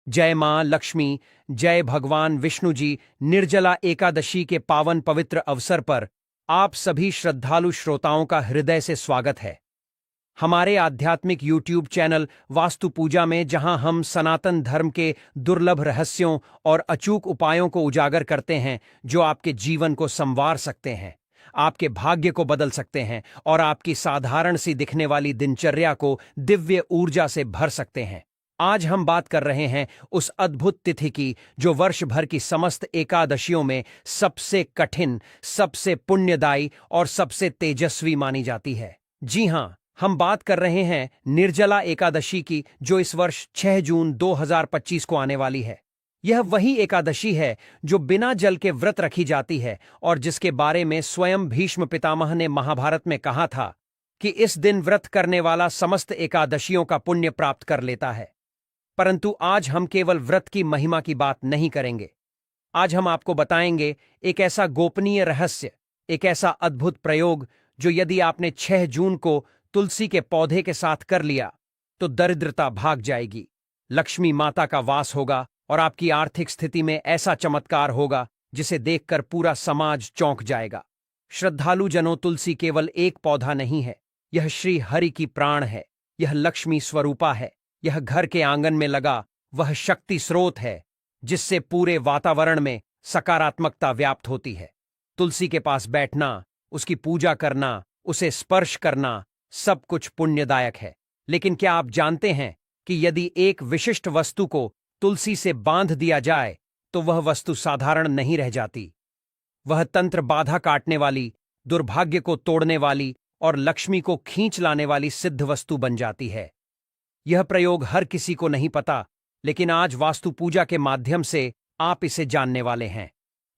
जय मां लक्ष्मी, जय भगवान विष्णु जी। निर्जला एकादशी के पावन पवित्र अवसर पर आप सभी श्रद्धालु श्रोताओं का हृदय से स्वागत है हमारे आध्यात्मिक यूट्यूब चैनल वास्तु पूजा में, जहां हम सनातन धर्म के दुर्लभ रहस्यों और अचूक उपायों को उजागर करते हैं जो आपके जीवन को संवार सकते हैं, आपके भाग्य को बदल सकते हैं और आपकी साधारण सी दिखने वाली दिनचर्या को दिव्य ऊर्जा से भर सकते हैं। आज हम बात कर रहे हैं उस अद्भुत तिथि की जो वर्ष भर की समस्त एकादशियों में सबसे कठिन, सबसे पुण्यदायी और सबसे तेजस्वी मानी जाती है। जी हां, हम बात कर रहे हैं निर्जला एकादशी की, जो इस वर्ष 6 जून 2025 को आने वाली है। यह वही एकादशी है जो बिना जल के व्रत रखी जाती है और जिसके बारे में स्वयं भीष्म पितामह ने महाभारत में कहा था कि इस दिन व्रत करने वाला समस्त एकादशियों का पुण्य प्राप्त कर लेता है। परंतु आज हम केवल व्रत की महिमा की बात नहीं करेंगे। आज हम आपको बताएंगे एक ऐसा गोपनीय रहस्य, एक ऐसा अद्भुत प्रयोग जो यदि आपने 6 जून को तुलसी के पौधे के साथ कर लिया तो दरिद्रता भाग जाएगी, लक्ष्मी माता का वास होगा और आपकी आर्थिक स्थिति में ऐसा चमत्कार होगा जिसे देखकर पूरा समाज चौंक जाएगा। श्रद्धालु जनों, तुलसी केवल एक पौधा नहीं है, यह श्री हरि की प्राण है, यह लक्ष्मी स्वरूपा है, यह घर के आंगन में लगा वह शक्ति स्रोत है जिससे पूरे वातावरण में सकारात्मकता व्याप्त होती है। तुलसी के पास बैठना, उसकी पूजा करना, उसे स्पर्श करना, सब कुछ पुण्यदायक है। लेकिन क्या आप जानते हैं कि यदि एक विशिष्ट वस्तु को तुलसी से बांध दिया जाए तो वह वस्तु साधारण नहीं रह जाती। वह तंत्र बाधा काटने वाली, दुर्भाग्य को तोड़ने वाली और लक्ष्मी को खींच लाने वाली सिद्ध वस्तु बन जाती है। यह प्रयोग हर किसी को नहीं पता, लेकिन आज वास्तु पूजा के माध्यम से आप इसे जानने वाले हैं।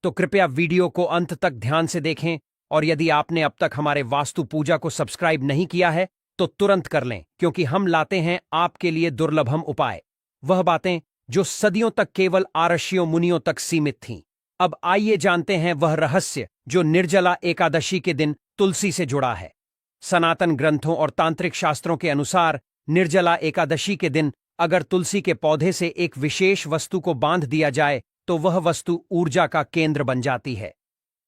तो कृपया वीडियो को अंत तक ध्यान से देखें और यदि आपने अब तक हमारे वास्तु पूजा को सब्सक्राइब नहीं किया है तो तुरंत कर लें, क्योंकि हम लाते हैं आपके लिए दुर्लभम उपाय, वह बातें जो सदियों तक केवल आरषियों मुनियों तक सीमित थीं। अब आइए जानते हैं वह रहस्य जो निर्जला एकादशी के दिन तुलसी से जुड़ा है। सनातन ग्रंथों और तांत्रिक शास्त्रों के अनुसार निर्जला एकादशी के दिन अगर तुलसी के पौधे से एक विशेष वस्तु को बांध दिया जाए तो वह वस्तु ऊर्जा का केंद्र बन जाती है।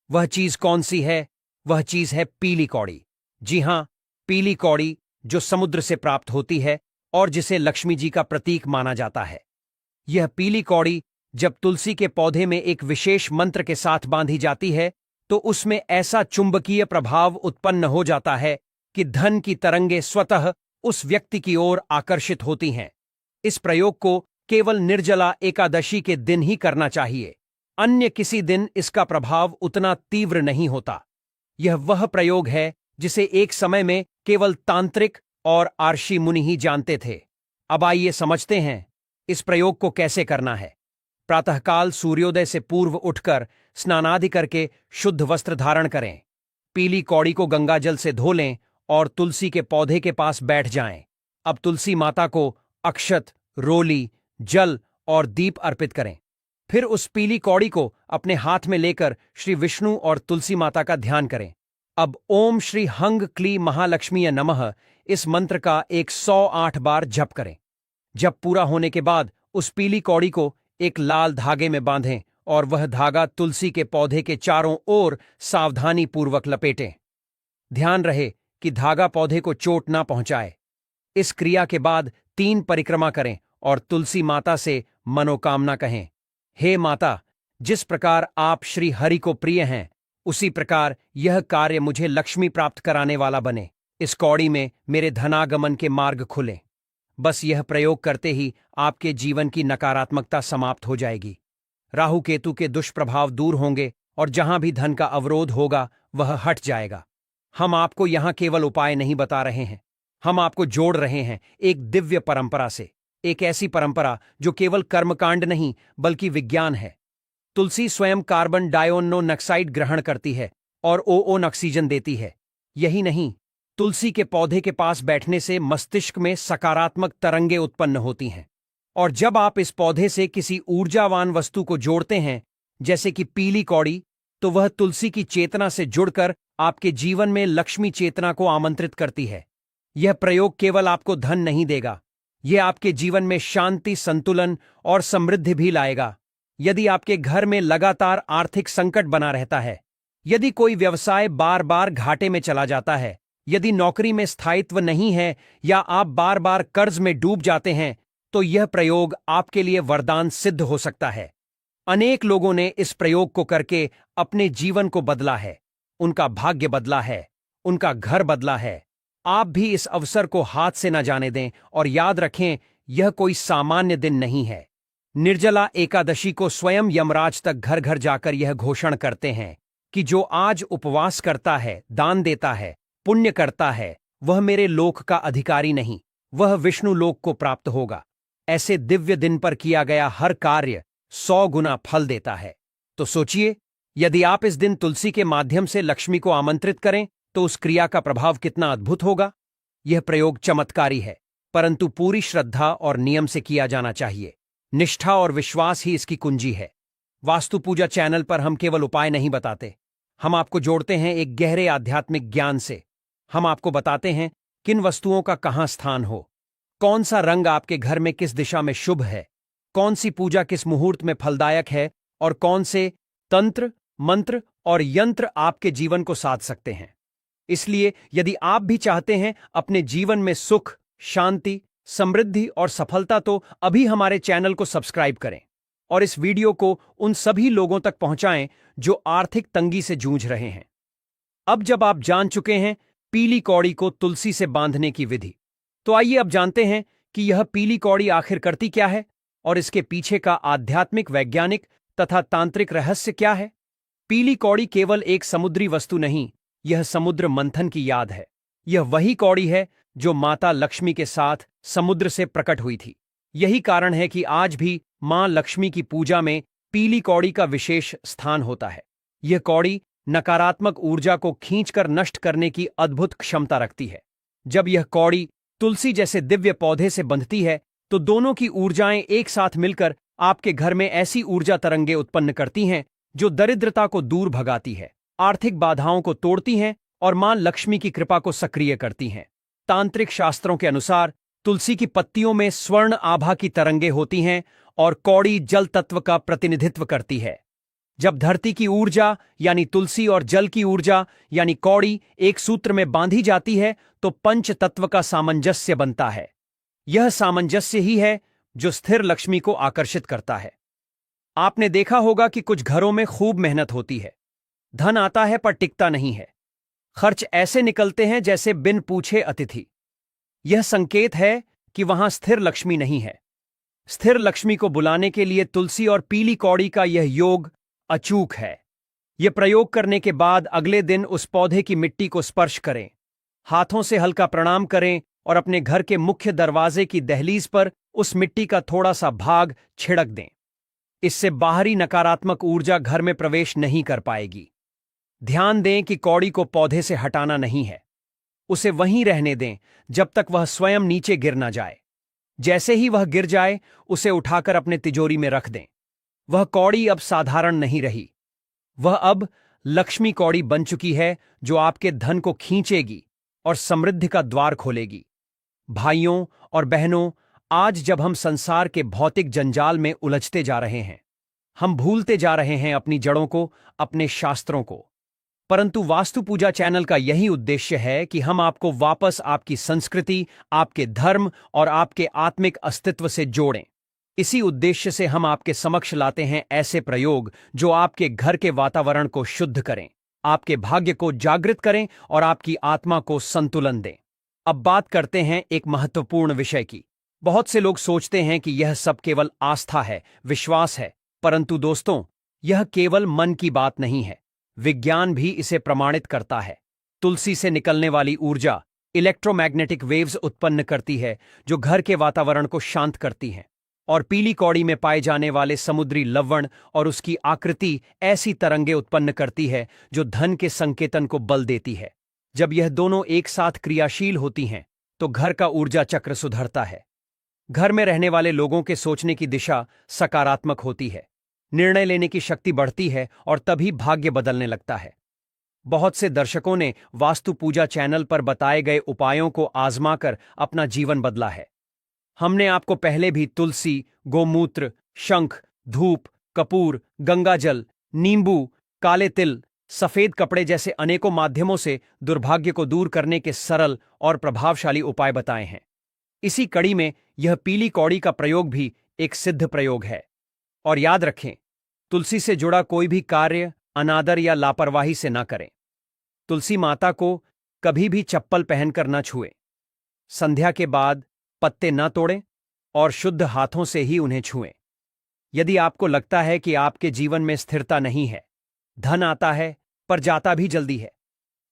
वह चीज कौन सी है? वह चीज है पीली कौड़ी। जी हां, पीली कौड़ी जो समुद्र से प्राप्त होती है और जिसे लक्ष्मी जी का प्रतीक माना जाता है। यह पीली कौड़ी जब तुलसी के पौधे में एक विशेष मंत्र के साथ बांधी जाती है तो उसमें ऐसा चुंबकीय प्रभाव उत्पन्न हो जाता है कि धन की तरंगें स्वतः उस व्यक्ति की ओर आकर्षित होती हैं। इस प्रयोग को केवल निर्जला एकादशी के दिन ही करना चाहिए, अन्य किसी दिन इसका प्रभाव उतना तीव्र नहीं होता। यह वह प्रयोग है जिसे एक समय में केवल तांत्रिक और आर्षि मुनि ही जानते थे। अब आइए समझते हैं इस प्रयोग को कैसे करना है। प्रातःकाल सूर्योदय से पूर्व उठकर स्नानादि करके शुद्ध वस्त्र धारण करें। पीली कौड़ी को गंगाजल से धो लें और तुलसी के पौधे के पास बैठ जाएं। अब तुलसी माता को अक्षत, रोली, जल और दीप अर्पित करें। फिर उस पीली कौड़ी को अपने हाथ में लेकर श्री विष्णु और तुलसी माता का ध्यान करें। अब ओम श्री हंग क्ली महालक्ष्मीय नमः इस मंत्र का 108 बार जप करें। जप पूरा होने के बाद उस पीली कौड़ी को एक लाल धागे में बांधें और वह धागा तुलसी के पौधे के चारों ओर सावधानी पूर्वक लपेटें। ध्यान रहे कि धागा पौधे को चोट ना पहुंचाए। इस क्रिया के बाद 3 परिक्रमा करें और तुलसी माता से मनोकामना कहें। हे माता, जिस प्रकार आप श्री हरि को प्रिय हैं, उसी प्रकार यह कार्य मुझे लक्ष्मी प्राप्त कराने वाला बने। इस कौड़ी में मेरे धनागमन के मार्ग खुले। बस यह प्रयोग करते ही आपके जीवन की नकारात्मकता समाप्त हो जाएगी। राहु केतु के दुष्प्रभाव दूर होंगे और जहां भी धन का अवरोध होगा वह हट जाएगा। हम आपको यहां केवल उपाय नहीं बता रहे हैं, हम आपको जोड़ रहे हैं एक दिव्य परंपरा से, एक ऐसी परंपरा जो केवल कर्मकांड नहीं बल्कि विज्ञान है। तुलसी स्वयं कार्बन डाइऑक्साइड ग्रहण करती है और ओओन ऑक्सीजन देती है। यही नहीं, तुलसी के पौधे के पास बैठने से मस्तिष्क में सकारात्मक तरंगें उत्पन्न होती हैं और जब आप इस पौधे से किसी ऊर्जावान वस्तु को जोड़ते हैं, जैसे कि पीली कौड़ी, तो वह तुलसी की चेतना से जुड़कर आपके जीवन में लक्ष्मी चेतना को आमंत्रित करती है। यह प्रयोग केवल आपको धन नहीं देगा, ये आपके जीवन में शांति, संतुलन और समृद्धि भी लाएगा। यदि आपके घर में लगातार आर्थिक संकट बना रहता है, यदि कोई व्यवसाय बार बार घाटे में चला जाता है, यदि नौकरी में स्थायित्व नहीं है या आप बार बार कर्ज में डूब जाते हैं, तो यह प्रयोग आपके लिए वरदान सिद्ध हो सकता है। अनेक लोगों ने इस प्रयोग को करके अपने जीवन को बदला है, उनका भाग्य बदला है, उनका घर बदला है। आप भी इस अवसर को हाथ से न जाने दें और याद रखें, यह कोई सामान्य दिन नहीं है। निर्जला एकादशी को स्वयं यमराज तक घर घर जाकर यह घोषणा करते हैं कि जो आज उपवास करता है, दान देता है, पुण्य करता है, वह मेरे लोक का अधिकारी नहीं, वह विष्णु लोक को प्राप्त होगा। ऐसे दिव्य दिन पर किया गया हर कार्य 100 गुना फल देता है। तो सोचिए, यदि आप इस दिन तुलसी के माध्यम से लक्ष्मी को आमंत्रित करें तो उस क्रिया का प्रभाव कितना अद्भुत होगा। यह प्रयोग चमत्कारी है, परंतु पूरी श्रद्धा और नियम से किया जाना चाहिए। निष्ठा और विश्वास ही इसकी कुंजी है। वास्तु पूजा चैनल पर हम केवल उपाय नहीं बताते, हम आपको जोड़ते हैं एक गहरे आध्यात्मिक ज्ञान से। हम आपको बताते हैं किन वस्तुओं का कहाँ स्थान हो, कौन सा रंग आपके घर में किस दिशा में शुभ है, कौन सी पूजा किस मुहूर्त में फलदायक है और कौन से तंत्र, मंत्र और यंत्र आपके जीवन को साध सकते हैं। इसलिए यदि आप भी चाहते हैं अपने जीवन में सुख, शांति, समृद्धि और सफलता, तो अभी हमारे चैनल को सब्सक्राइब करें और इस वीडियो को उन सभी लोगों तक पहुंचाएं जो आर्थिक तंगी से जूझ रहे हैं। अब जब आप जान चुके हैं पीली कौड़ी को तुलसी से बांधने की विधि, तो आइए अब जानते हैं कि यह पीली कौड़ी आखिर करती क्या है और इसके पीछे का आध्यात्मिक, वैज्ञानिक तथा तांत्रिक रहस्य क्या है। पीली कौड़ी केवल एक समुद्री वस्तु नहीं, यह समुद्र मंथन की याद है। यह वही कौड़ी है जो माता लक्ष्मी के साथ समुद्र से प्रकट हुई थी। यही कारण है कि आज भी मां लक्ष्मी की पूजा में पीली कौड़ी का विशेष स्थान होता है। यह कौड़ी नकारात्मक ऊर्जा को खींचकर नष्ट करने की अद्भुत क्षमता रखती है। जब यह कौड़ी तुलसी जैसे दिव्य पौधे से बंधती है, तो दोनों की ऊर्जाएं एक साथ मिलकर आपके घर में ऐसी ऊर्जा तरंगे उत्पन्न करती हैं जो दरिद्रता को दूर भगाती है, आर्थिक बाधाओं को तोड़ती हैं और मां लक्ष्मी की कृपा को सक्रिय करती हैं। तांत्रिक शास्त्रों के अनुसार तुलसी की पत्तियों में स्वर्ण आभा की तरंगे होती हैं और कौड़ी जल तत्व का प्रतिनिधित्व करती है। जब धरती की ऊर्जा यानी तुलसी और जल की ऊर्जा यानी कौड़ी एक सूत्र में बांधी जाती है, तो पंच तत्व का सामंजस्य बनता है। यह सामंजस्य ही है जो स्थिर लक्ष्मी को आकर्षित करता है। आपने देखा होगा कि कुछ घरों में खूब मेहनत होती है, धन आता है पर टिकता नहीं है, खर्च ऐसे निकलते हैं जैसे बिन पूछे अतिथि। यह संकेत है कि वहां स्थिर लक्ष्मी नहीं है। स्थिर लक्ष्मी को बुलाने के लिए तुलसी और पीली कौड़ी का यह योग अचूक है। यह प्रयोग करने के बाद अगले दिन उस पौधे की मिट्टी को स्पर्श करें, हाथों से हल्का प्रणाम करें और अपने घर के मुख्य दरवाजे की दहलीज पर उस मिट्टी का थोड़ा सा भाग छिड़क दें। इससे बाहरी नकारात्मक ऊर्जा घर में प्रवेश नहीं कर पाएगी। ध्यान दें कि कौड़ी को पौधे से हटाना नहीं है, उसे वहीं रहने दें जब तक वह स्वयं नीचे गिर ना जाए। जैसे ही वह गिर जाए, उसे उठाकर अपने तिजोरी में रख दें। वह कौड़ी अब साधारण नहीं रही, वह अब लक्ष्मी कौड़ी बन चुकी है जो आपके धन को खींचेगी और समृद्धि का द्वार खोलेगी। भाइयों और बहनों, आज जब हम संसार के भौतिक जंजाल में उलझते जा रहे हैं, हम भूलते जा रहे हैं अपनी जड़ों को, अपने शास्त्रों को, परंतु वास्तु पूजा चैनल का यही उद्देश्य है कि हम आपको वापस आपकी संस्कृति, आपके धर्म और आपके आत्मिक अस्तित्व से जोड़ें। इसी उद्देश्य से हम आपके समक्ष लाते हैं ऐसे प्रयोग जो आपके घर के वातावरण को शुद्ध करें, आपके भाग्य को जागृत करें और आपकी आत्मा को संतुलन दें। अब बात करते हैं एक महत्वपूर्ण विषय की। बहुत से लोग सोचते हैं कि यह सब केवल आस्था है, विश्वास है, परंतु दोस्तों, यह केवल मन की बात नहीं है। विज्ञान भी इसे प्रमाणित करता है। तुलसी से निकलने वाली ऊर्जा इलेक्ट्रोमैग्नेटिक वेव्स उत्पन्न करती है जो घर के वातावरण को शांत करती हैं, और पीली कौड़ी में पाए जाने वाले समुद्री लवण और उसकी आकृति ऐसी तरंगे उत्पन्न करती है जो धन के संकेतन को बल देती है। जब यह दोनों एक साथ क्रियाशील होती हैं, तो घर का ऊर्जा चक्र सुधरता है। घर में रहने वाले लोगों के सोचने की दिशा सकारात्मक होती है, निर्णय लेने की शक्ति बढ़ती है और तभी भाग्य बदलने लगता है। बहुत से दर्शकों ने वास्तु पूजा चैनल पर बताए गए उपायों को आजमाकर अपना जीवन बदला है। हमने आपको पहले भी तुलसी, गोमूत्र, शंख, धूप, कपूर, गंगाजल, नींबू, काले तिल, सफेद कपड़े जैसे अनेकों माध्यमों से दुर्भाग्य को दूर करने के सरल और प्रभावशाली उपाय बताए हैं। इसी कड़ी में यह पीली कौड़ी का प्रयोग भी एक सिद्ध प्रयोग है। और याद रखें, तुलसी से जुड़ा कोई भी कार्य अनादर या लापरवाही से न करें। तुलसी माता को कभी भी चप्पल पहनकर न छुएं। संध्या के बाद पत्ते न तोड़ें और शुद्ध हाथों से ही उन्हें छुएं। यदि आपको लगता है कि आपके जीवन में स्थिरता नहीं है, धन आता है पर जाता भी जल्दी है,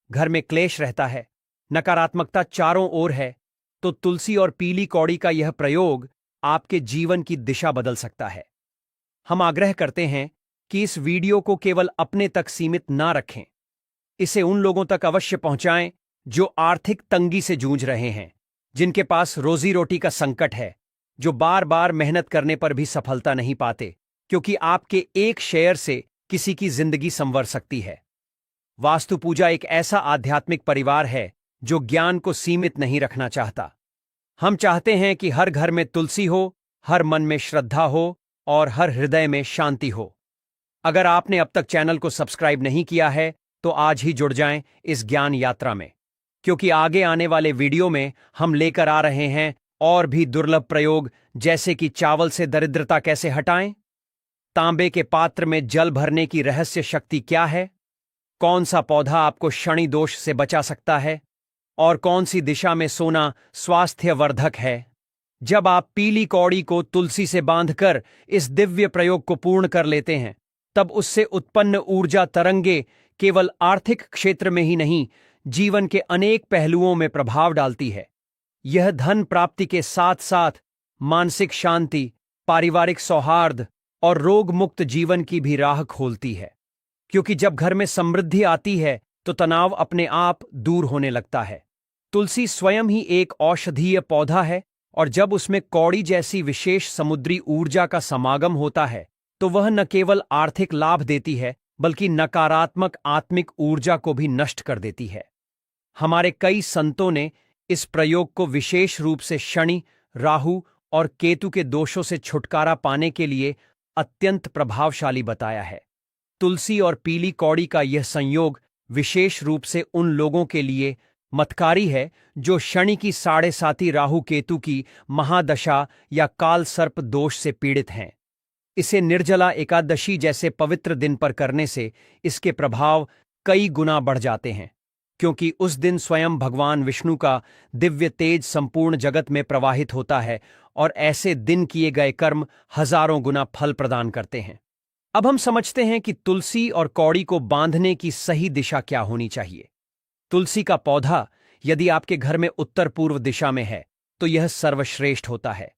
घर में क्लेश रहता है, नकारात्मकता चारों ओर है, तो तुलसी और पीली कौड़ी का यह प्रयोग आपके जीवन की दिशा बदल सकता है। हम आग्रह करते हैं कि इस वीडियो को केवल अपने तक सीमित ना रखें। इसे उन लोगों तक अवश्य पहुंचाएं जो आर्थिक तंगी से जूझ रहे हैं, जिनके पास रोजी रोटी का संकट है, जो बार बार मेहनत करने पर भी सफलता नहीं पाते, क्योंकि आपके एक शेयर से किसी की जिंदगी संवर सकती है। वास्तु पूजा एक ऐसा आध्यात्मिक परिवार है जो ज्ञान को सीमित नहीं रखना चाहता। हम चाहते हैं कि हर घर में तुलसी हो, हर मन में श्रद्धा हो और हर हृदय में शांति हो। अगर आपने अब तक चैनल को सब्सक्राइब नहीं किया है तो आज ही जुड़ जाएं इस ज्ञान यात्रा में, क्योंकि आगे आने वाले वीडियो में हम लेकर आ रहे हैं और भी दुर्लभ प्रयोग, जैसे कि चावल से दरिद्रता कैसे हटाएं, तांबे के पात्र में जल भरने की रहस्य शक्ति क्या है, कौन सा पौधा आपको शनि दोष से बचा सकता है और कौन सी दिशा में सोना स्वास्थ्यवर्धक है। जब आप पीली कौड़ी को तुलसी से बांधकर इस दिव्य प्रयोग को पूर्ण कर लेते हैं, तब उससे उत्पन्न ऊर्जा तरंगे केवल आर्थिक क्षेत्र में ही नहीं, जीवन के अनेक पहलुओं में प्रभाव डालती है। यह धन प्राप्ति के साथ साथ मानसिक शांति, पारिवारिक सौहार्द और रोग मुक्त जीवन की भी राह खोलती है, क्योंकि जब घर में समृद्धि आती है तो तनाव अपने आप दूर होने लगता है। तुलसी स्वयं ही एक औषधीय पौधा है और जब उसमें कौड़ी जैसी विशेष समुद्री ऊर्जा का समागम होता है तो वह न केवल आर्थिक लाभ देती है बल्कि नकारात्मक आत्मिक ऊर्जा को भी नष्ट कर देती है। हमारे कई संतों ने इस प्रयोग को विशेष रूप से शनि, राहु और केतु के दोषों से छुटकारा पाने के लिए अत्यंत प्रभावशाली बताया है। तुलसी और पीली कौड़ी का यह संयोग विशेष रूप से उन लोगों के लिए मतकारी है जो शनि की 7.5 राहु केतु की महादशा या काल सर्प दोष से पीड़ित हैं। इसे निर्जला एकादशी जैसे पवित्र दिन पर करने से इसके प्रभाव कई गुना बढ़ जाते हैं, क्योंकि उस दिन स्वयं भगवान विष्णु का दिव्य तेज संपूर्ण जगत में प्रवाहित होता है और ऐसे दिन किए गए कर्म हजारों गुना फल प्रदान करते हैं। अब हम समझते हैं कि तुलसी और कौड़ी को बांधने की सही दिशा क्या होनी चाहिए। तुलसी का पौधा यदि आपके घर में उत्तर पूर्व दिशा में है तो यह सर्वश्रेष्ठ होता है।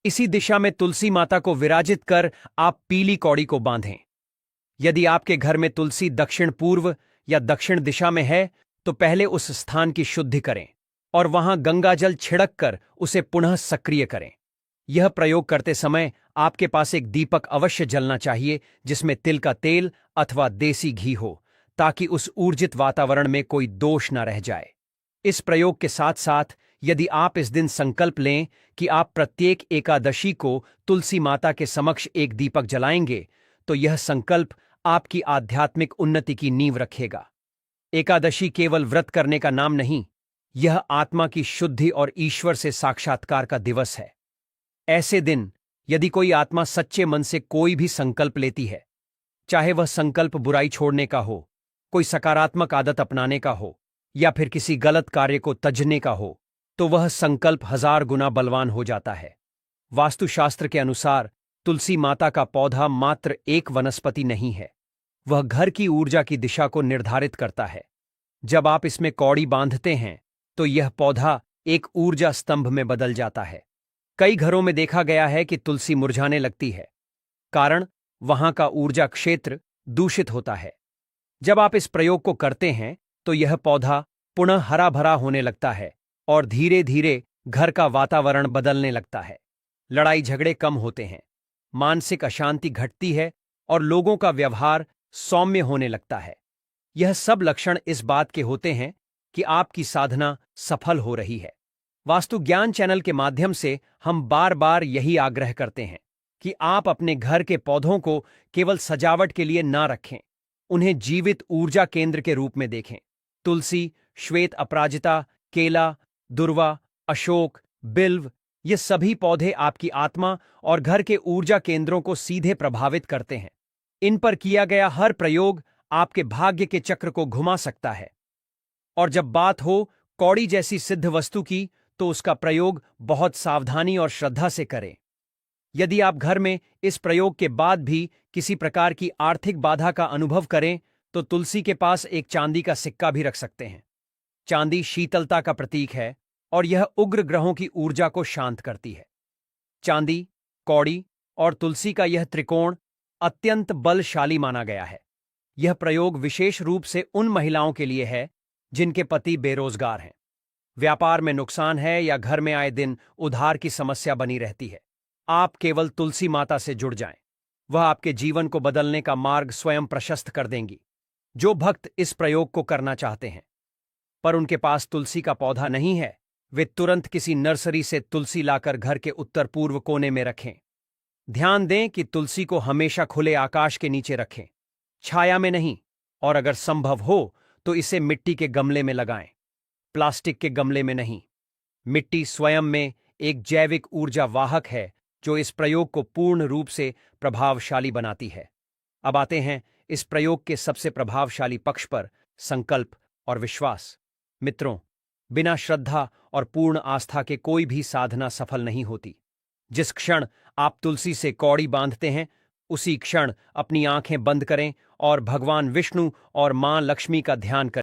इसी दिशा में तुलसी माता को विराजित कर आप पीली कौड़ी को बांधें। यदि आपके घर में तुलसी दक्षिण पूर्व या दक्षिण दिशा में है तो पहले उस स्थान की शुद्धि करें और वहां गंगाजल छिड़क कर उसे पुनः सक्रिय करें। यह प्रयोग करते समय आपके पास एक दीपक अवश्य जलना चाहिए जिसमें तिल का तेल अथवा देसी घी हो, ताकि उस ऊर्जित वातावरण में कोई दोष न रह जाए। इस प्रयोग के साथ साथ यदि आप इस दिन संकल्प लें कि आप प्रत्येक एकादशी को तुलसी माता के समक्ष एक दीपक जलाएंगे, तो यह संकल्प आपकी आध्यात्मिक उन्नति की नींव रखेगा। एकादशी केवल व्रत करने का नाम नहीं, यह आत्मा की शुद्धि और ईश्वर से साक्षात्कार का दिवस है। ऐसे दिन यदि कोई आत्मा सच्चे मन से कोई भी संकल्प लेती है, चाहे वह संकल्प बुराई छोड़ने का हो, कोई सकारात्मक आदत अपनाने का हो या फिर किसी गलत कार्य को तजने का हो, तो वह संकल्प 1000 गुना बलवान हो जाता है। वास्तुशास्त्र के अनुसार तुलसी माता का पौधा मात्र एक वनस्पति नहीं है, वह घर की ऊर्जा की दिशा को निर्धारित करता है। जब आप इसमें कौड़ी बांधते हैं तो यह पौधा एक ऊर्जा स्तंभ में बदल जाता है। कई घरों में देखा गया है कि तुलसी मुरझाने लगती है, कारण वहां का ऊर्जा क्षेत्र दूषित होता है। जब आप इस प्रयोग को करते हैं तो यह पौधा पुनः हरा भरा होने लगता है और धीरे धीरे घर का वातावरण बदलने लगता है। लड़ाई झगड़े कम होते हैं, मानसिक अशांति घटती है और लोगों का व्यवहार सौम्य होने लगता है। यह सब लक्षण इस बात के होते हैं कि आपकी साधना सफल हो रही है। वास्तु ज्ञान चैनल के माध्यम से हम बार बार यही आग्रह करते हैं कि आप अपने घर के पौधों को केवल सजावट के लिए ना रखें, उन्हें जीवित ऊर्जा केंद्र के रूप में देखें। तुलसी, श्वेत अपराजिता, केला, दुर्वा, अशोक, बिल्व, ये सभी पौधे आपकी आत्मा और घर के ऊर्जा केंद्रों को सीधे प्रभावित करते हैं। इन पर किया गया हर प्रयोग आपके भाग्य के चक्र को घुमा सकता है। और जब बात हो कौड़ी जैसी सिद्ध वस्तु की, तो उसका प्रयोग बहुत सावधानी और श्रद्धा से करें। यदि आप घर में इस प्रयोग के बाद भी किसी प्रकार की आर्थिक बाधा का अनुभव करें, तो तुलसी के पास एक चांदी का सिक्का भी रख सकते हैं। चांदी शीतलता का प्रतीक है और यह उग्र ग्रहों की ऊर्जा को शांत करती है। चांदी, कौड़ी और तुलसी का यह त्रिकोण अत्यंत बलशाली माना गया है। यह प्रयोग विशेष रूप से उन महिलाओं के लिए है जिनके पति बेरोजगार हैं, व्यापार में नुकसान है या घर में आए दिन उधार की समस्या बनी रहती है। आप केवल तुलसी माता से जुड़ जाएं, वह आपके जीवन को बदलने का मार्ग स्वयं प्रशस्त कर देंगी। जो भक्त इस प्रयोग को करना चाहते हैं पर उनके पास तुलसी का पौधा नहीं है, वे तुरंत किसी नर्सरी से तुलसी लाकर घर के उत्तर पूर्व कोने में रखें। ध्यान दें कि तुलसी को हमेशा खुले आकाश के नीचे रखें, छाया में नहीं, और अगर संभव हो तो इसे मिट्टी के गमले में लगाएं, प्लास्टिक के गमले में नहीं। मिट्टी स्वयं में एक जैविक ऊर्जा वाहक है जो इस प्रयोग को पूर्ण रूप से प्रभावशाली बनाती है। अब आते हैं इस प्रयोग के सबसे प्रभावशाली पक्ष पर, संकल्प और विश्वास। मित्रों, बिना श्रद्धा और पूर्ण आस्था के कोई भी साधना सफल नहीं होती। जिस क्षण आप तुलसी से कौड़ी बांधते हैं, उसी क्षण अपनी आंखें बंद करें और भगवान विष्णु और मां लक्ष्मी का ध्यान करें।